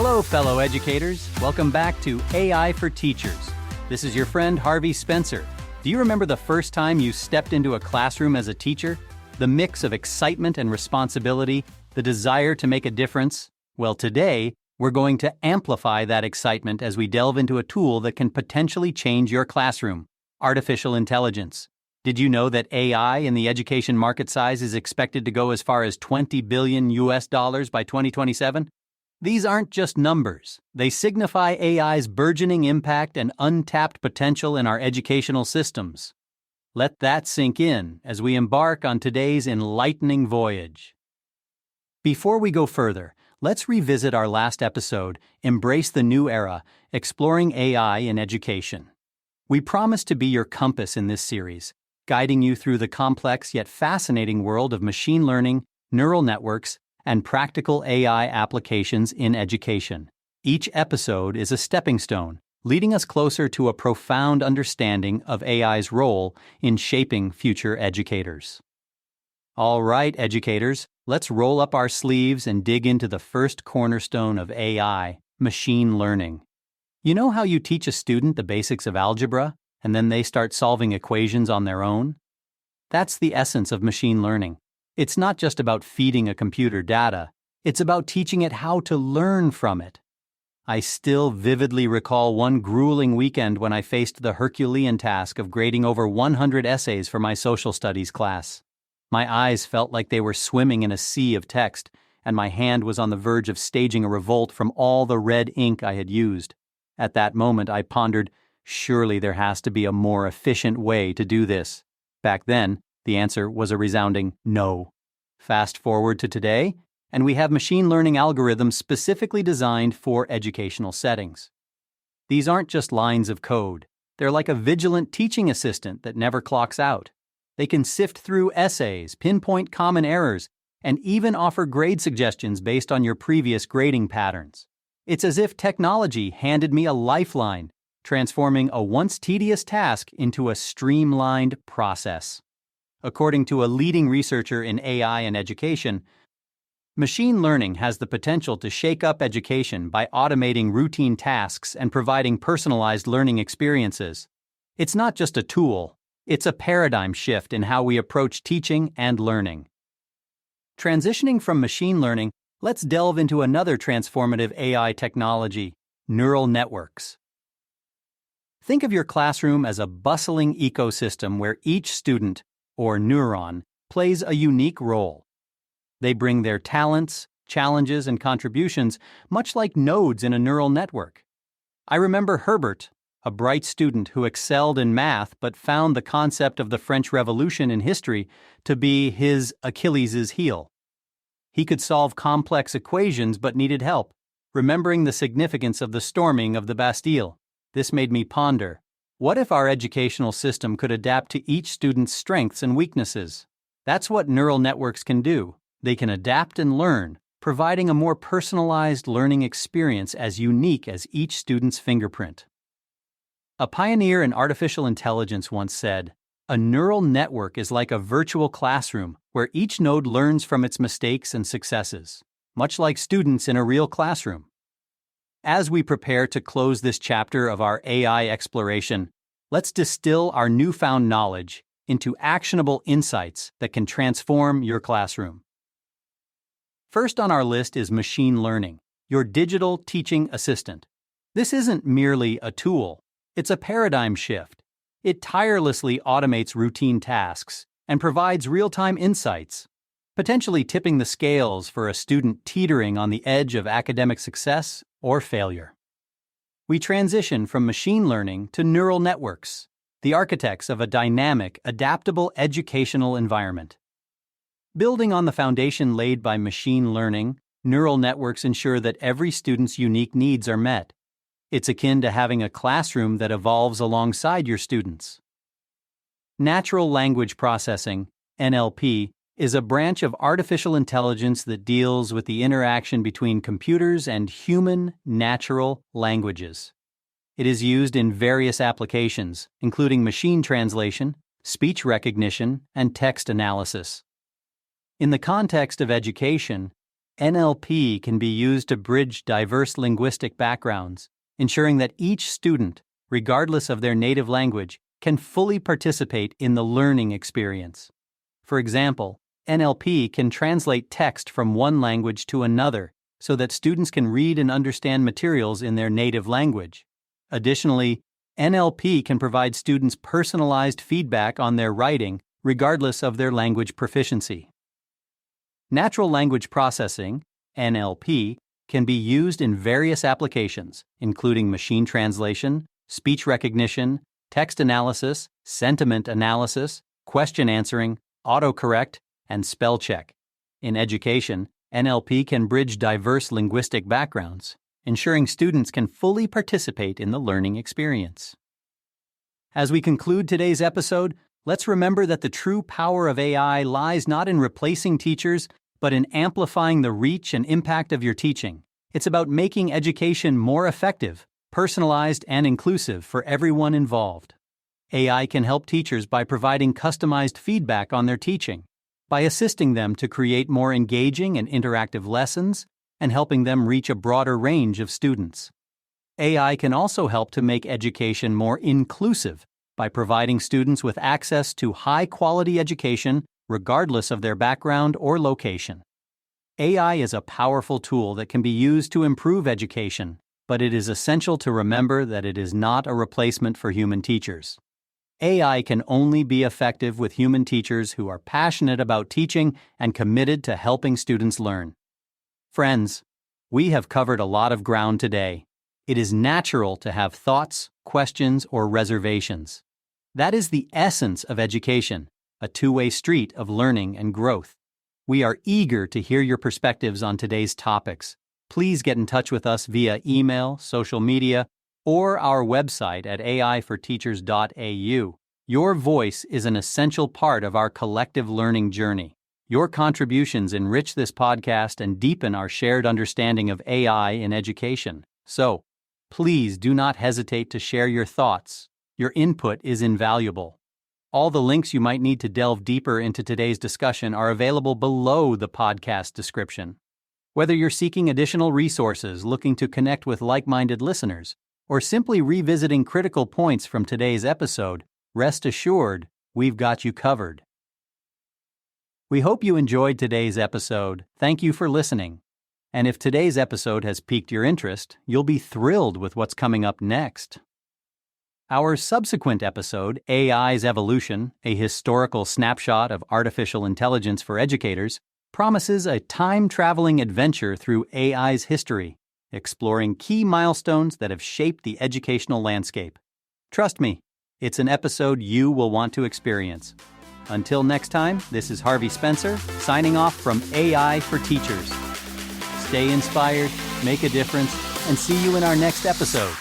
Hello, fellow educators. Welcome back to AI for Teachers. This is your friend Harvey Spencer. Do you remember the first time you stepped into a classroom as a teacher? The mix of excitement and responsibility, the desire to make a difference? Well, today, we're going to amplify that excitement as we delve into a tool that can potentially change your classroom: artificial intelligence. Did you know that AI in the education market size is expected to go as far as $20 billion by 2027? These aren't just numbers. They signify AI's burgeoning impact and untapped potential in our educational systems. Let that sink in as we embark on today's enlightening voyage. Before we go further, let's revisit our last episode, Embrace the New Era, Exploring AI in Education. We promise to be your compass in this series, guiding you through the complex yet fascinating world of machine learning, neural networks, and practical AI applications in education. Each episode is a stepping stone, leading us closer to a profound understanding of AI's role in shaping future educators. All right, educators, let's roll up our sleeves and dig into the first cornerstone of AI, machine learning. You know how you teach a student the basics of algebra, and then they start solving equations on their own? That's the essence of machine learning. It's not just about feeding a computer data, it's about teaching it how to learn from it. I still vividly recall one grueling weekend when I faced the Herculean task of grading over 100 essays for my social studies class. My eyes felt like they were swimming in a sea of text, and my hand was on the verge of staging a revolt from all the red ink I had used. At that moment, I pondered, surely there has to be a more efficient way to do this. Back then, the answer was a resounding no. Fast forward to today, and we have machine learning algorithms specifically designed for educational settings. These aren't just lines of code. They're like a vigilant teaching assistant that never clocks out. They can sift through essays, pinpoint common errors, and even offer grade suggestions based on your previous grading patterns. It's as if technology handed me a lifeline, transforming a once tedious task into a streamlined process. According to a leading researcher in AI and education, machine learning has the potential to shake up education by automating routine tasks and providing personalized learning experiences. It's not just a tool, it's a paradigm shift in how we approach teaching and learning. Transitioning from machine learning, let's delve into another transformative AI technology: neural networks. Think of your classroom as a bustling ecosystem where each student, or neuron, plays a unique role. They bring their talents, challenges, and contributions, much like nodes in a neural network. I remember Herbert, a bright student who excelled in math but found the concept of the French Revolution in history to be his Achilles' heel. He could solve complex equations but needed help, remembering the significance of the storming of the Bastille. This made me ponder, what if our educational system could adapt to each student's strengths and weaknesses? That's what neural networks can do. They can adapt and learn, providing a more personalized learning experience as unique as each student's fingerprint. A pioneer in artificial intelligence once said, "A neural network is like a virtual classroom where each node learns from its mistakes and successes, much like students in a real classroom." As we prepare to close this chapter of our AI exploration, let's distill our newfound knowledge into actionable insights that can transform your classroom. First on our list is machine learning, your digital teaching assistant. This isn't merely a tool, it's a paradigm shift. It tirelessly automates routine tasks and provides real-time insights, potentially tipping the scales for a student teetering on the edge of academic success or failure. We transition from machine learning to neural networks, the architects of a dynamic, adaptable educational environment. Building on the foundation laid by machine learning, neural networks ensure that every student's unique needs are met. It's akin to having a classroom that evolves alongside your students. Natural language processing, NLP, is a branch of artificial intelligence that deals with the interaction between computers and human natural languages. It is used in various applications, including machine translation, speech recognition, and text analysis. In the context of education, NLP can be used to bridge diverse linguistic backgrounds, ensuring that each student, regardless of their native language, can fully participate in the learning experience. For example, NLP can translate text from one language to another so that students can read and understand materials in their native language. Additionally, NLP can provide students personalized feedback on their writing, regardless of their language proficiency. Natural language processing, NLP, can be used in various applications, including machine translation, speech recognition, text analysis, sentiment analysis, question answering, autocorrect, and spell check. In education, NLP can bridge diverse linguistic backgrounds, ensuring students can fully participate in the learning experience. As we conclude today's episode, let's remember that the true power of AI lies not in replacing teachers, but in amplifying the reach and impact of your teaching. It's about making education more effective, personalized, and inclusive for everyone involved. AI can help teachers by providing customized feedback on their teaching, by assisting them to create more engaging and interactive lessons, and helping them reach a broader range of students. AI can also help to make education more inclusive by providing students with access to high-quality education regardless of their background or location. AI is a powerful tool that can be used to improve education, but it is essential to remember that it is not a replacement for human teachers. AI can only be effective with human teachers who are passionate about teaching and committed to helping students learn. Friends, we have covered a lot of ground today. It is natural to have thoughts, questions, or reservations. That is the essence of education, a two-way street of learning and growth. We are eager to hear your perspectives on today's topics. Please get in touch with us via email, social media, or our website at aiforteachers.au. Your voice is an essential part of our collective learning journey. Your contributions enrich this podcast and deepen our shared understanding of AI in education. So, please do not hesitate to share your thoughts. Your input is invaluable. All the links you might need to delve deeper into today's discussion are available below the podcast description. Whether you're seeking additional resources, looking to connect with like-minded listeners, or simply revisiting critical points from today's episode, rest assured, we've got you covered. We hope you enjoyed today's episode. Thank you for listening. And if today's episode has piqued your interest, you'll be thrilled with what's coming up next. Our subsequent episode, AI's Evolution, a historical snapshot of artificial intelligence for educators, promises a time-traveling adventure through AI's history, exploring key milestones that have shaped the educational landscape. Trust me, it's an episode you will want to experience. Until next time, this is Harvey Spencer, signing off from AI for Teachers. Stay inspired, make a difference, and see you in our next episode.